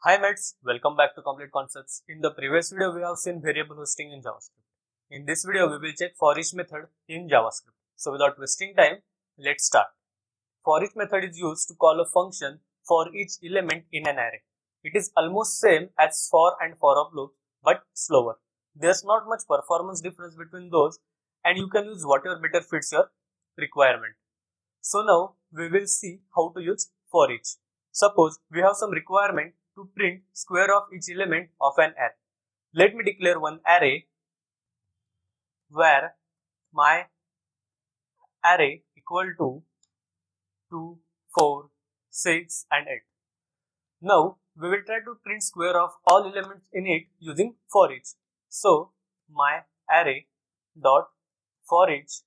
Hi mates, welcome back to Complete Concepts. In the previous video, we have seen variable hosting in JavaScript. In this video, we will check forEach method in JavaScript. So without wasting time, let's start. ForEach method is used to call a function for each element in an array. It is almost same as for and for of loop, but slower. There's not much performance difference between those, and you can use whatever better fits your requirement. So now we will see how to use forEach. Suppose we have some requirement to print square of each element of an array. Let me declare one array where my array equal to 2, 4, 6 and 8. Now we will try to print square of all elements in it using forEach. So my array dot forEach,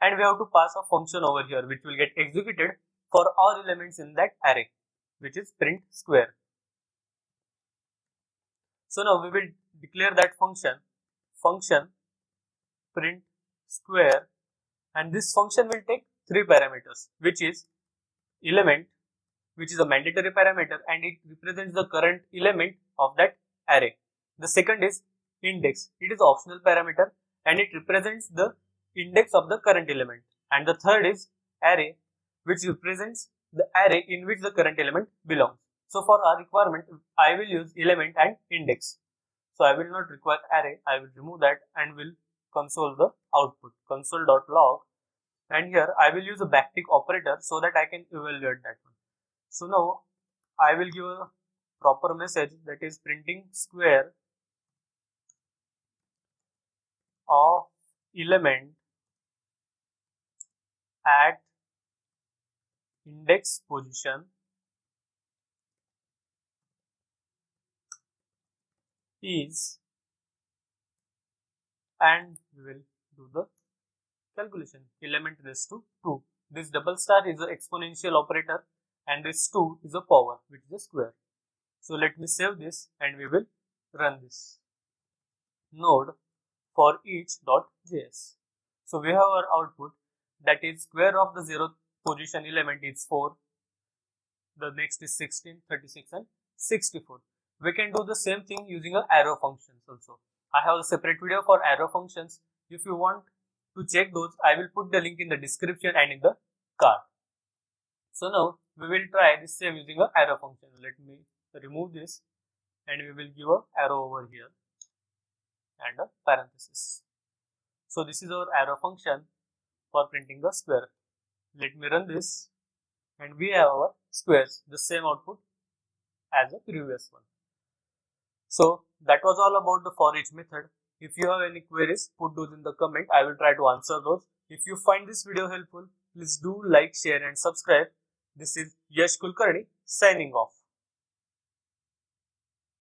and we have to pass a function over here which will get executed for all elements in that array, which is print square. So now we will declare that function print square, and this function will take three parameters, which is element, which is a mandatory parameter and it represents the current element of that array. The second is index, it is optional parameter and it represents the index of the current element. And the third is array, which represents the array in which the current element belongs. So for our requirement, I will use element and index. So I will not require array, I will remove that and will console the output, console.log, and here I will use a backtick operator so that I can evaluate that one. So now I will give a proper message, that is printing square of element at index position is, and we will do the calculation, element raised to 2. This double star is an exponential operator and this 2 is a power, which is a square. So let me save this and we will run this. Node forEach.js. So we have our output, that is square of the 0th position element is 4, the next is 16, 36 and 64. We can do the same thing using a arrow functions also. I have a separate video for arrow functions. If you want to check those, I will put the link in the description and in the card. So now we will try the same using a arrow function. Let me remove this and we will give a arrow over here and a parenthesis. So this is our arrow function for printing the square. Let me run this and we have our squares, the same output as the previous one. So that was all about the forEach method. If you have any queries, put those in the comment. I will try to answer those. If you find this video helpful, please do like, share and subscribe. This is Yash Kulkarni signing off.